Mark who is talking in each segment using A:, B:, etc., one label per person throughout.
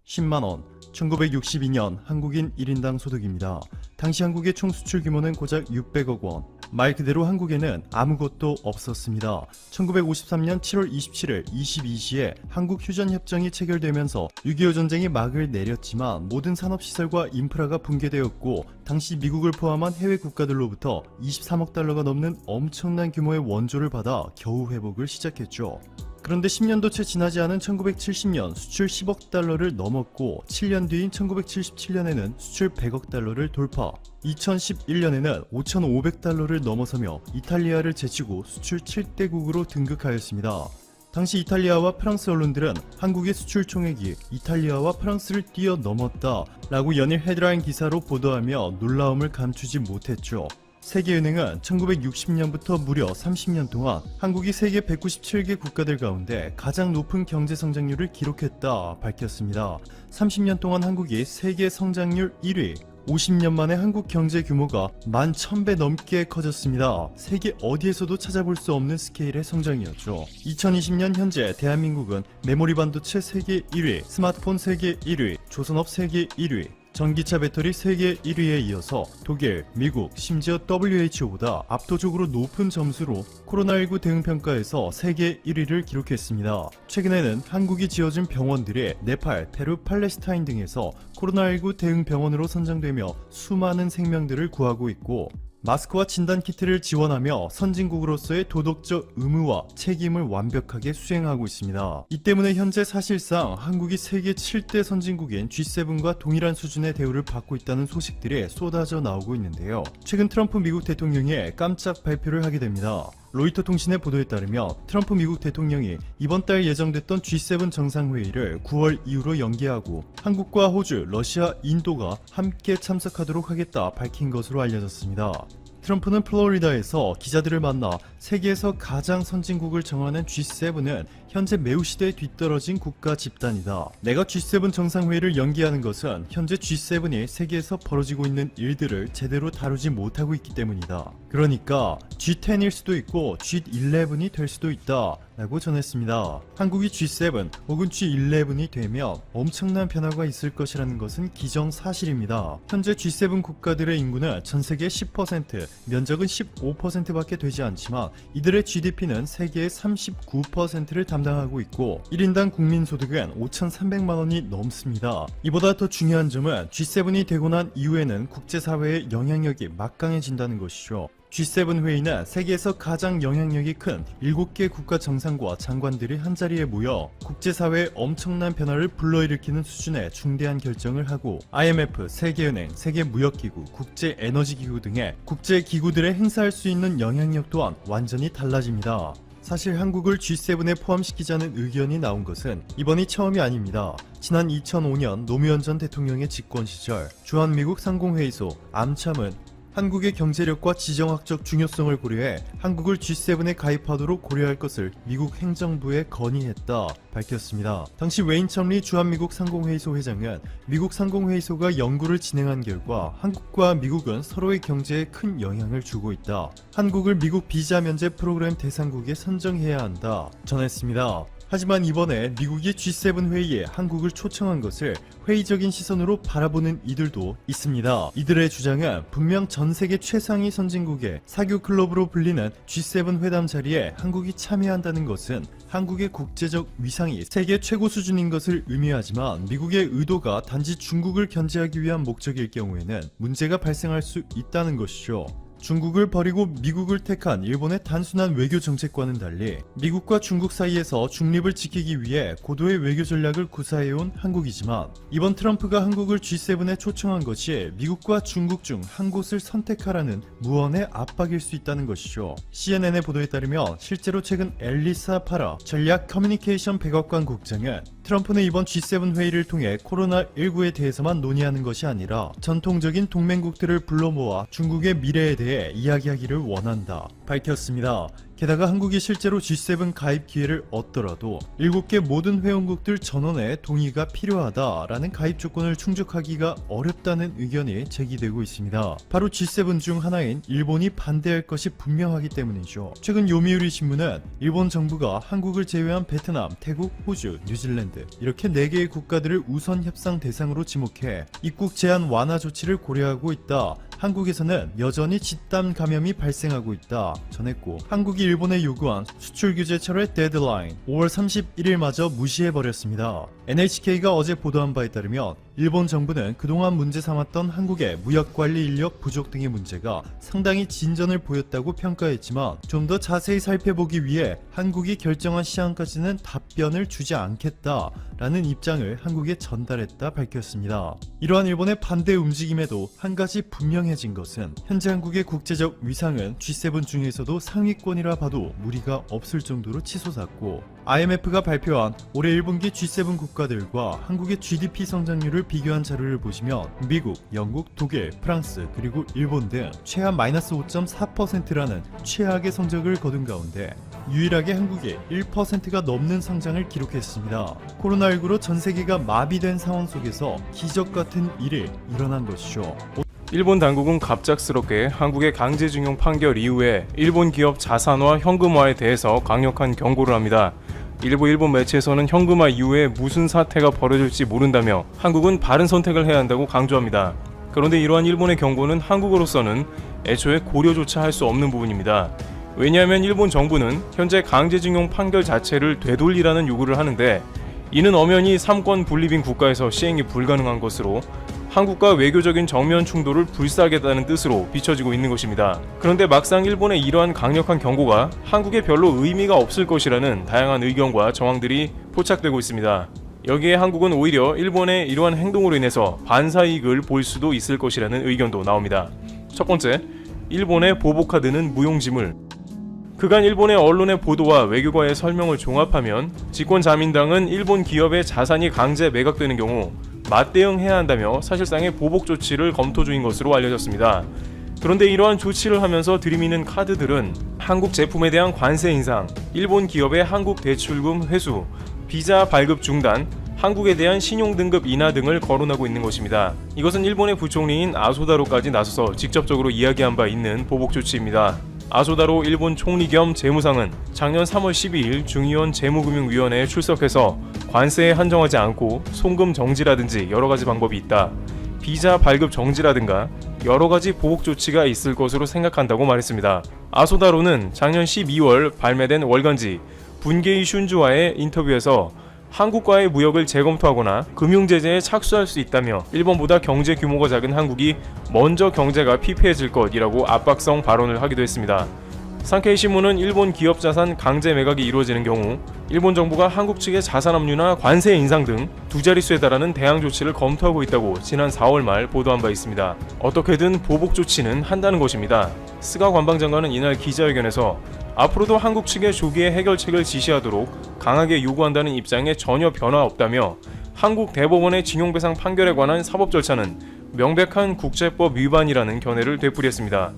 A: 10만원, 1962년 한국인 1인당 소득입니다. 당시 한국의 총 수출 규모는 고작 600억 원. 말 그대로 한국에는 아무것도 없었습니다. 1953년 7월 27일 22시에 한국휴전협정이 체결되면서 6.25 전쟁이 막을 내렸지만 모든 산업시설과 인프라가 붕괴되었고 당시 미국을 포함한 해외 국가들로부터 23억 달러가 넘는 엄청난 규모의 원조를 받아 겨우 회복을 시작했죠. 그런데 10년도 채 지나지 않은 1970년 수출 10억 달러를 넘었고 7년 뒤인 1977년에는 수출 100억 달러를 돌파, 2011년에는 5,500달러를 넘어서며 이탈리아를 제치고 수출 7대국으로 등극하였습니다. 당시 이탈리아와 프랑스 언론들은 한국의 수출 총액이 이탈리아와 프랑스를 뛰어넘었다 라고 연일 헤드라인 기사로 보도하며 놀라움을 감추지 못했죠. 세계은행은 1960년부터 무려 30년 동안 한국이 세계 197개 국가들 가운데 가장 높은 경제 성장률을 기록했다 밝혔습니다. 30년 동안 한국이 세계 성장률 1위, 50년 만에 한국 경제 규모가 11,000배 넘게 커졌습니다. 세계 어디에서도 찾아볼 수 없는 스케일의 성장이었죠. 2020년 현재 대한민국은 메모리 반도체 세계 1위, 스마트폰 세계 1위, 조선업 세계 1위, 전기차 배터리 세계 1위에 이어서 독일, 미국, 심지어 WHO보다 압도적으로 높은 점수로 코로나19 대응 평가에서 세계 1위를 기록했습니다. 최근에는 한국이 지어준 병원들이 네팔, 페루, 팔레스타인 등에서 코로나19 대응 병원으로 선정되며 수많은 생명들을 구하고 있고 마스크와 진단키트를 지원하며 선진국으로서의 도덕적 의무와 책임을 완벽하게 수행하고 있습니다. 이 때문에 현재 사실상 한국이 세계 7대 선진국인 G7과 동일한 수준의 대우를 받고 있다는 소식들이 쏟아져 나오고 있는데요. 최근 트럼프 미국 대통령이 깜짝 발표를 하게 됩니다. 로이터 통신의 보도에 따르면 트럼프 미국 대통령이 이번 달 예정됐던 G7 정상회의를 9월 이후로 연기하고 한국과 호주, 러시아, 인도가 함께 참석하도록 하겠다 밝힌 것으로 알려졌습니다. 트럼프는 플로리다에서 기자들을 만나 세계에서 가장 선진국을 정하는 G7은 현재 매우 시대에 뒤떨어진 국가 집단이다. 내가 G7 정상회의를 연기하는 것은 현재 G7이 세계에서 벌어지고 있는 일들을 제대로 다루지 못하고 있기 때문이다. 그러니까 G10일 수도 있고 G11이 될 수도 있다 라고 전했습니다. 한국이 G7 혹은 G11이 되면 엄청난 변화가 있을 것이라는 것은 기정사실입니다. 현재 G7 국가들의 인구는 전 세계의 10%, 면적은 15%밖에 되지 않지만 이들의 GDP는 세계의 39%를 담당하고 있고 1인당 국민소득은 5,300만 원이 넘습니다. 이보다 더 중요한 점은 G7이 되고 난 이후에는 국제사회의 영향력이 막강해진다는 것이죠. G7 회의는 세계에서 가장 영향력이 큰 7개 국가 정상과 장관들이 한자리에 모여 국제사회의 엄청난 변화를 불러일으키는 수준의 중대한 결정을 하고 IMF, 세계은행, 세계무역기구, 국제에너지기구 등의 국제기구들에 행사할 수 있는 영향력 또한 완전히 달라집니다. 사실 한국을 G7에 포함시키자는 의견이 나온 것은 이번이 처음이 아닙니다. 지난 2005년 노무현 전 대통령의 집권 시절 주한미국 상공회의소 암참은 한국의 경제력과 지정학적 중요성을 고려해 한국을 G7에 가입하도록 고려할 것을 미국 행정부에 건의했다 밝혔습니다. 당시 웨인 첨리 주한미국 상공회의소 회장은 미국 상공회의소가 연구를 진행한 결과 한국과 미국은 서로의 경제에 큰 영향을 주고 있다. 한국을 미국 비자 면제 프로그램 대상국에 선정해야 한다 전했습니다. 하지만 이번에 미국이 G7 회의에 한국을 초청한 것을 회의적인 시선으로 바라보는 이들도 있습니다. 이들의 주장은 분명 전 세계 최상위 선진국의 사교 클럽으로 불리는 G7 회담 자리에 한국이 참여한다는 것은 한국의 국제적 위상이 세계 최고 수준인 것을 의미하지만 미국의 의도가 단지 중국을 견제하기 위한 목적일 경우에는 문제가 발생할 수 있다는 것이죠. 중국을 버리고 미국을 택한 일본의 단순한 외교 정책과는 달리 미국과 중국 사이에서 중립을 지키기 위해 고도의 외교 전략을 구사해온 한국이지만 이번 트럼프가 한국을 G7에 초청한 것이 미국과 중국 중 한 곳을 선택하라는 무언의 압박일 수 있다는 것이죠. CNN의 보도에 따르면 실제로 최근 엘리사 파라 전략 커뮤니케이션 백악관 국장은 트럼프는 이번 G7 회의를 통해 코로나19에 대해서만 논의하는 것이 아니라 전통적인 동맹국들을 불러 모아 중국의 미래에 대해 이야기하기를 원한다 밝혔습니다. 게다가 한국이 실제로 G7 가입 기회를 얻더라도 7개 모든 회원국들 전원의 동의가 필요하다라는 가입 조건을 충족하기가 어렵다는 의견이 제기되고 있습니다. 바로 G7 중 하나인 일본이 반대할 것이 분명하기 때문이죠. 최근 요미우리 신문은 일본 정부가 한국을 제외한 베트남, 태국, 호주, 뉴질랜드 이렇게 4개의 국가들을 우선 협상 대상으로 지목해 입국 제한 완화 조치를 고려하고 있다. 한국에서는 여전히 집단 감염이 발생하고 있다 전했고, 한국이 일본에 요구한 수출 규제 철회 데드라인 5월 31일마저 무시해버렸습니다. NHK가 어제 보도한 바에 따르면 일본 정부는 그동안 문제 삼았던 한국의 무역관리 인력 부족 등의 문제가 상당히 진전을 보였다고 평가했지만, 좀 더 자세히 살펴보기 위해 한국이 결정한 시한까지는 답변을 주지 않겠다라는 입장을 한국에 전달했다 밝혔습니다. 이러한 일본의 반대 움직임에도 한 가지 분명해진 것은 현재 한국의 국제적 위상은 G7 중에서도 상위권이라 봐도 무리가 없을 정도로 치솟았고, IMF가 발표한 올해 1분기 G7 국가들과 한국의 GDP 성장률을 비교한 자료를 보시면 미국, 영국, 독일, 프랑스 그리고 일본 등 최하 -5.4%라는 최악의 성적을 거둔 가운데 유일하게 한국이 1%가 넘는 성장을 기록했습니다. 코로나19로 전 세계가 마비된 상황 속에서 기적 같은 일이 일어난 것이죠.
B: 일본 당국은 갑작스럽게 한국의 강제징용 판결 이후에 일본 기업 자산화, 현금화에 대해서 강력한 경고를 합니다. 일부 일본 매체에서는 현금화 이후에 무슨 사태가 벌어질지 모른다며 한국은 바른 선택을 해야 한다고 강조합니다. 그런데 이러한 일본의 경고는 한국으로서는 애초에 고려조차 할 수 없는 부분입니다. 왜냐하면 일본 정부는 현재 강제징용 판결 자체를 되돌리라는 요구를 하는데, 이는 엄연히 3권 분립인 국가에서 시행이 불가능한 것으로 한국과 외교적인 정면 충돌을 불사하겠다는 뜻으로 비춰지고 있는 것입니다. 그런데 막상 일본의 이러한 강력한 경고가 한국에 별로 의미가 없을 것이라는 다양한 의견과 정황들이 포착되고 있습니다. 여기에 한국은 오히려 일본의 이러한 행동으로 인해서 반사이익을 볼 수도 있을 것이라는 의견도 나옵니다. 첫 번째, 일본의 보복카드는 무용지물. 그간 일본의 언론의 보도와 외교가의 설명을 종합하면 집권자민당은 일본 기업의 자산이 강제 매각되는 경우 맞대응해야 한다며 사실상의 보복 조치를 검토 중인 것으로 알려졌습니다. 그런데 이러한 조치를 하면서 들이미는 카드들은 한국 제품에 대한 관세 인상, 일본 기업의 한국 대출금 회수, 비자 발급 중단, 한국에 대한 신용등급 인하 등을 거론하고 있는 것입니다. 이것은 일본의 부총리인 아소다로까지 나서서 직접적으로 이야기한 바 있는 보복 조치입니다. 아소다로 일본 총리 겸 재무상은 작년 3월 12일 중의원 재무금융위원회에 출석해서 관세에 한정하지 않고 송금 정지라든지 여러가지 방법이 있다, 비자 발급 정지라든가 여러가지 보복 조치가 있을 것으로 생각한다고 말했습니다. 아소다로는 작년 12월 발매된 월간지 분계이 슌주와의 인터뷰에서 한국과의 무역을 재검토하거나 금융제재에 착수할 수 있다며 일본보다 경제 규모가 작은 한국이 먼저 경제가 피폐해질 것이라고 압박성 발언을 하기도 했습니다. 산케이 신문은 일본 기업 자산 강제 매각이 이루어지는 경우 일본 정부가 한국 측의 자산 압류나 관세 인상 등 두 자릿수에 달하는 대항 조치를 검토하고 있다고 지난 4월 말 보도한 바 있습니다. 어떻게든 보복 조치는 한다는 것입니다. 스가 관방장관은 이날 기자회견에서 앞으로도 한국 측에 조기에 해결책을 지시하도록 강하게 요구한다는 입장에 전혀 변화 없다며 한국 대법원의 징용배상 판결에 관한 사법 절차는 명백한 국제법 위반이라는 견해를 되풀이했습니다.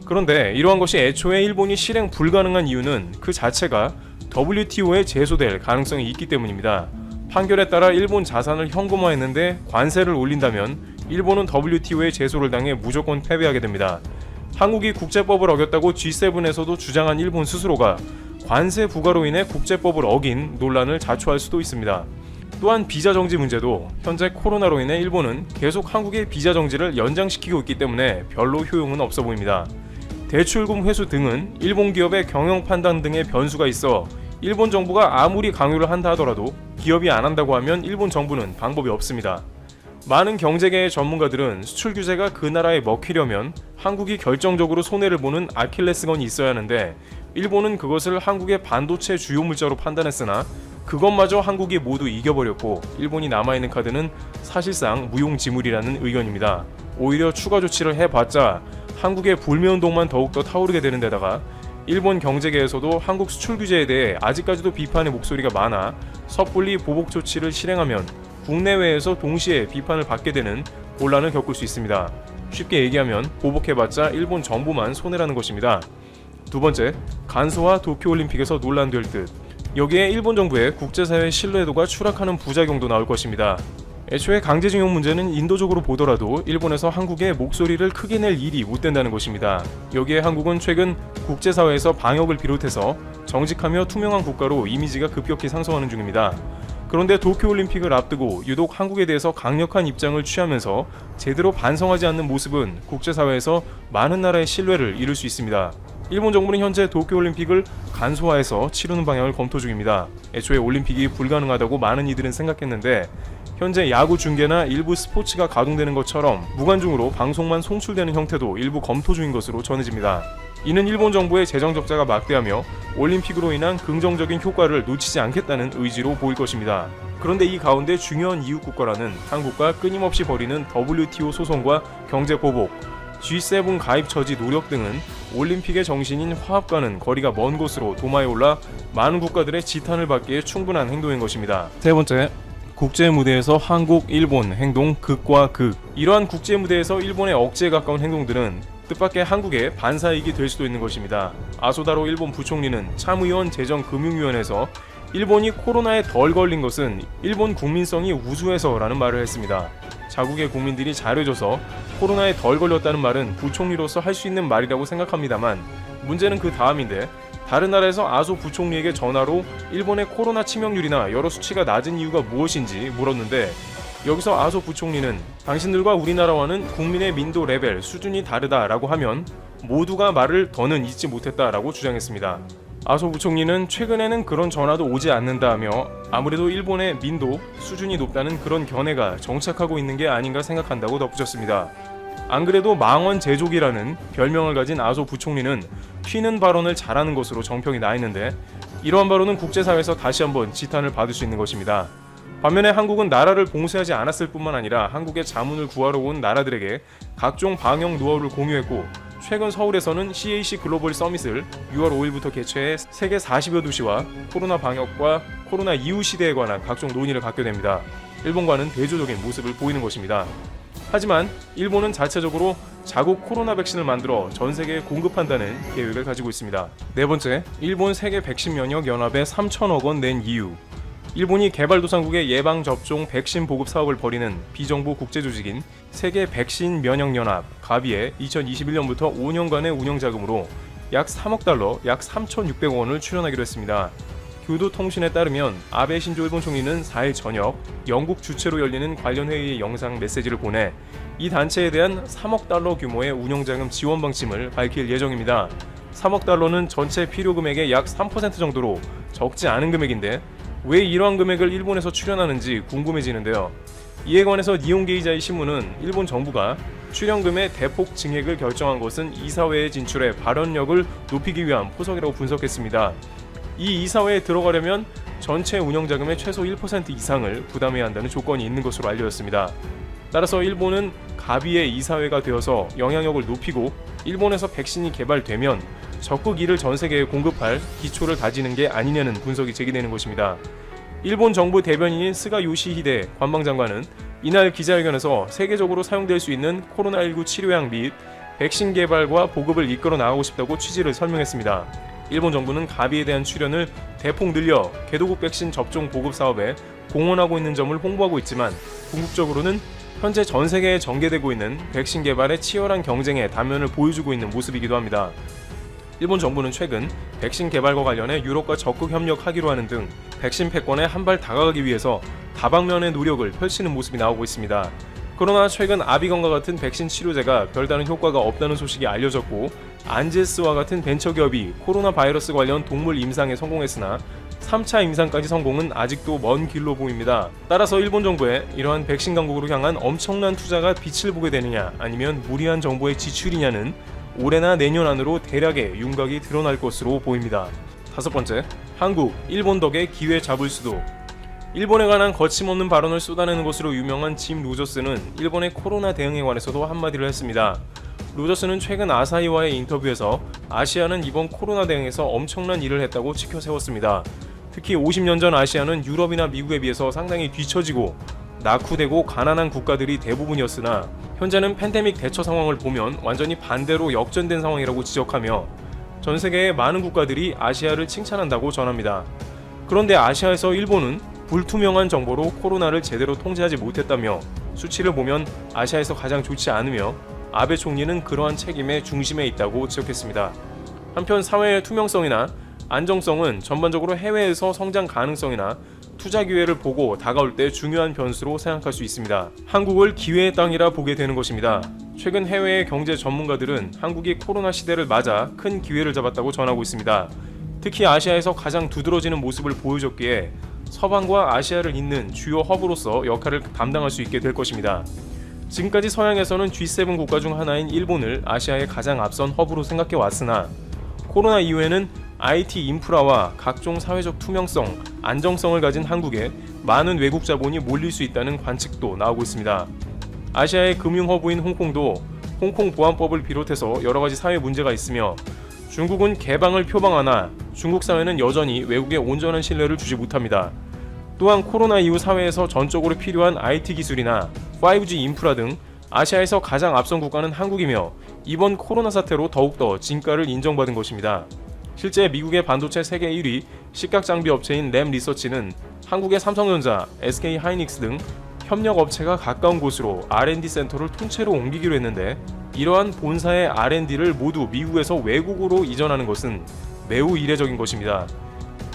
B: 그런데 이러한 것이 애초에 일본이 실행 불가능한 이유는 그 자체가 WTO에 제소될 가능성이 있기 때문입니다. 판결에 따라 일본 자산을 현금화했는데 관세를 올린다면 일본은 WTO에 제소를 당해 무조건 패배하게 됩니다. 한국이 국제법을 어겼다고 G7에서도 주장한 일본 스스로가 관세 부과로 인해 국제법을 어긴 논란을 자초할 수도 있습니다. 또한 비자 정지 문제도 현재 코로나로 인해 일본은 계속 한국의 비자 정지를 연장시키고 있기 때문에 별로 효용은 없어 보입니다. 대출금 회수 등은 일본 기업의 경영 판단 등의 변수가 있어 일본 정부가 아무리 강요를 한다 하더라도 기업이 안 한다고 하면 일본 정부는 방법이 없습니다. 많은 경제계의 전문가들은 수출 규제가 그 나라에 먹히려면 한국이 결정적으로 손해를 보는 아킬레스건이 있어야 하는데 일본은 그것을 한국의 반도체 주요 물자로 판단했으나 그것마저 한국이 모두 이겨버렸고 일본이 남아있는 카드는 사실상 무용지물이라는 의견입니다. 오히려 추가 조치를 해봤자 한국의 불매운동만 더욱더 타오르게 되는 데다가 일본 경제계에서도 한국 수출 규제에 대해 아직까지도 비판의 목소리가 많아 섣불리 보복 조치를 실행하면 국내외에서 동시에 비판을 받게 되는 곤란을 겪을 수 있습니다. 쉽게 얘기하면 보복해봤자 일본 정부만 손해라는 것입니다. 두 번째, 간소화 도쿄올림픽에서 논란될 듯. 여기에 일본 정부의 국제사회 신뢰도가 추락하는 부작용도 나올 것입니다. 애초에 강제징용 문제는 인도적으로 보더라도 일본에서 한국의 목소리를 크게 낼 일이 못 된다는 것입니다. 여기에 한국은 최근 국제사회에서 방역을 비롯해서 정직하며 투명한 국가로 이미지가 급격히 상승하는 중입니다. 그런데 도쿄올림픽을 앞두고 유독 한국에 대해서 강력한 입장을 취하면서 제대로 반성하지 않는 모습은 국제사회에서 많은 나라의 신뢰를 잃을 수 있습니다. 일본 정부는 현재 도쿄올림픽을 간소화해서 치르는 방향을 검토 중입니다. 애초에 올림픽이 불가능하다고 많은 이들은 생각했는데 현재 야구 중계나 일부 스포츠가 가동되는 것처럼 무관중으로 방송만 송출되는 형태도 일부 검토 중인 것으로 전해집니다. 이는 일본 정부의 재정 적자가 막대하며 올림픽으로 인한 긍정적인 효과를 놓치지 않겠다는 의지로 보일 것입니다. 그런데 이 가운데 중요한 이웃 국가라는 한국과 끊임없이 벌이는 WTO 소송과 경제 보복, G7 가입 처지 노력 등은 올림픽의 정신인 화합과는 거리가 먼 곳으로 도마에 올라 많은 국가들의 지탄을 받기에 충분한 행동인 것입니다. 세 번째, 국제 무대에서 한국, 일본 행동 극과 극. 이러한 국제 무대에서 일본의 억제에 가까운 행동들은 뜻밖의 한국의 반사이익이 될 수도 있는 것입니다. 아소다로 일본 부총리는 참의원 재정금융위원회에서 일본이 코로나에 덜 걸린 것은 일본 국민성이 우수해서라는 말을 했습니다. 자국의 국민들이 잘해줘서 코로나에 덜 걸렸다는 말은 부총리로서 할 수 있는 말이라고 생각합니다만 문제는 그 다음인데 다른 나라에서 아소 부총리에게 전화로 일본의 코로나 치명률이나 여러 수치가 낮은 이유가 무엇인지 물었는데 여기서 아소 부총리는 당신들과 우리나라와는 국민의 민도 레벨, 수준이 다르다라고 하면 모두가 말을 더는 잊지 못했다라고 주장했습니다. 아소 부총리는 최근에는 그런 전화도 오지 않는다며 아무래도 일본의 민도, 수준이 높다는 그런 견해가 정착하고 있는 게 아닌가 생각한다고 덧붙였습니다. 안 그래도 망원 제조기라는 별명을 가진 아소 부총리는 튀는 발언을 잘하는 것으로 정평이 나 있는데 이러한 발언은 국제사회에서 다시 한번 지탄을 받을 수 있는 것입니다. 반면에 한국은 나라를 봉쇄하지 않았을 뿐만 아니라 한국의 자문을 구하러 온 나라들에게 각종 방역 노하우를 공유했고 최근 서울에서는 CAC 글로벌 서밋을 6월 5일부터 개최해 세계 40여 도시와 코로나 방역과 코로나 이후 시대에 관한 각종 논의를 갖게 됩니다. 일본과는 대조적인 모습을 보이는 것입니다. 하지만 일본은 자체적으로 자국 코로나 백신을 만들어 전 세계에 공급한다는 계획을 가지고 있습니다. 네 번째, 일본 세계 백신 면역 연합에 3천억 원 낸 이유. 일본이 개발도상국의 예방접종 백신 보급 사업을 벌이는 비정부 국제조직인 세계 백신 면역연합 가비에 2021년부터 5년간의 운영자금으로 약 3억 달러, 약 3,600억 원을 출연하기로 했습니다. 교도통신에 따르면 아베 신조 일본 총리는 4일 저녁 영국 주최로 열리는 관련 회의의 영상 메시지를 보내 이 단체에 대한 3억 달러 규모의 운영자금 지원 방침을 밝힐 예정입니다. 3억 달러는 전체 필요 금액의 약 3% 정도로 적지 않은 금액인데 왜 이러한 금액을 일본에서 출연하는지 궁금해지는데요. 이에 관해서 니혼게이자이 신문은 일본 정부가 출연금의 대폭 증액을 결정한 것은 이사회에 진출해 발언력을 높이기 위한 포석이라고 분석했습니다. 이 이사회에 들어가려면 전체 운영자금의 최소 1% 이상을 부담해야 한다는 조건이 있는 것으로 알려졌습니다. 따라서 일본은 가비의 이사회가 되어서 영향력을 높이고 일본에서 백신이 개발되면 적극 이를 전 세계에 공급할 기초를 다지는 게 아니냐는 분석이 제기되는 것입니다. 일본 정부 대변인인 스가 요시히데 관방장관은 이날 기자회견에서 세계적으로 사용될 수 있는 코로나19 치료약 및 백신 개발과 보급을 이끌어 나가고 싶다고 취지를 설명했습니다. 일본 정부는 가비에 대한 출연을 대폭 늘려 개도국 백신 접종 보급 사업에 공헌하고 있는 점을 홍보하고 있지만 궁극적으로는 현재 전 세계에 전개되고 있는 백신 개발의 치열한 경쟁에 단면을 보여주고 있는 모습이기도 합니다. 일본 정부는 최근 백신 개발과 관련해 유럽과 적극 협력하기로 하는 등 백신 패권에 한 발 다가가기 위해서 다방면의 노력을 펼치는 모습이 나오고 있습니다. 그러나 최근 아비건과 같은 백신 치료제가 별다른 효과가 없다는 소식이 알려졌고 안제스와 같은 벤처기업이 코로나 바이러스 관련 동물 임상에 성공했으나 3차 임상까지 성공은 아직도 먼 길로 보입니다. 따라서 일본 정부의 이러한 백신 강국으로 향한 엄청난 투자가 빛을 보게 되느냐 아니면 무리한 정보의 지출이냐는 올해나 내년 안으로 대략의 윤곽이 드러날 것으로 보입니다. 다섯 번째, 한국, 일본 덕에 기회 잡을 수도. 일본에 관한 거침없는 발언을 쏟아내는 것으로 유명한 짐 로저스는 일본의 코로나 대응에 관해서도 한마디를 했습니다. 로저스는 최근 아사히와의 인터뷰에서 아시아는 이번 코로나 대응에서 엄청난 일을 했다고 치켜 세웠습니다. 특히 50년 전 아시아는 유럽이나 미국에 비해서 상당히 뒤처지고 낙후되고 가난한 국가들이 대부분이었으나 현재는 팬데믹 대처 상황을 보면 완전히 반대로 역전된 상황이라고 지적하며 전 세계의 많은 국가들이 아시아를 칭찬한다고 전합니다. 그런데 아시아에서 일본은 불투명한 정보로 코로나를 제대로 통제하지 못했다며 수치를 보면 아시아에서 가장 좋지 않으며 아베 총리는 그러한 책임의 중심에 있다고 지적했습니다. 한편 사회의 투명성이나 안정성은 전반적으로 해외에서 성장 가능성이나 투자 기회를 보고 다가올 때 중요한 변수로 생각할 수 있습니다. 한국을 기회의 땅이라 보게 되는 것입니다. 최근 해외의 경제 전문가들은 한국이 코로나 시대를 맞아 큰 기회를 잡았다고 전하고 있습니다. 특히 아시아에서 가장 두드러지는 모습을 보여줬기에 서방과 아시아를 잇는 주요 허브로서 역할을 담당할 수 있게 될 것입니다. 지금까지 서양에서는 G7 국가 중 하나인 일본을 아시아의 가장 앞선 허브로 생각해 왔으나 코로나 이후에는 IT 인프라와 각종 사회적 투명성, 안정성을 가진 한국에 많은 외국 자본이 몰릴 수 있다는 관측도 나오고 있습니다. 아시아의 금융 허브인 홍콩도 홍콩 보안법을 비롯해서 여러 가지 사회 문제가 있으며 중국은 개방을 표방하나 중국 사회는 여전히 외국에 온전한 신뢰를 주지 못합니다. 또한 코로나 이후 사회에서 전적으로 필요한 IT 기술이나 5G 인프라 등 아시아에서 가장 앞선 국가는 한국이며 이번 코로나 사태로 더욱더 진가를 인정받은 것입니다. 실제 미국의 반도체 세계 1위 식각 장비 업체인 램 리서치는 한국의 삼성전자, SK 하이닉스 등 협력 업체가 가까운 곳으로 R&D 센터를 통째로 옮기기로 했는데 이러한 본사의 R&D를 모두 미국에서 외국으로 이전하는 것은 매우 이례적인 것입니다.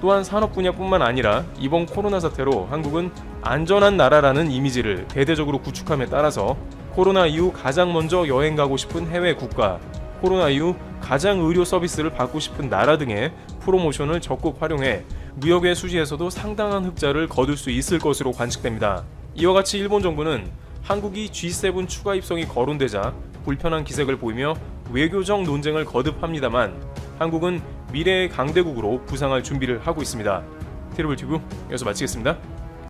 B: 또한 산업 분야뿐만 아니라 이번 코로나 사태로 한국은 안전한 나라라는 이미지를 대대적으로 구축함에 따라서 코로나 이후 가장 먼저 여행 가고 싶은 해외 국가, 코로나 이후 가장 의료 서비스를 받고 싶은 나라 등의 프로모션을 적극 활용해 무역의 수지에서도 상당한 흑자를 거둘 수 있을 것으로 관측됩니다. 이와 같이 일본 정부는 한국이 G7 추가 입성이 거론되자 불편한 기색을 보이며 외교적 논쟁을 거듭합니다만 한국은 미래의 강대국으로 부상할 준비를 하고 있습니다. 티르블 튜브 여기서 마치겠습니다.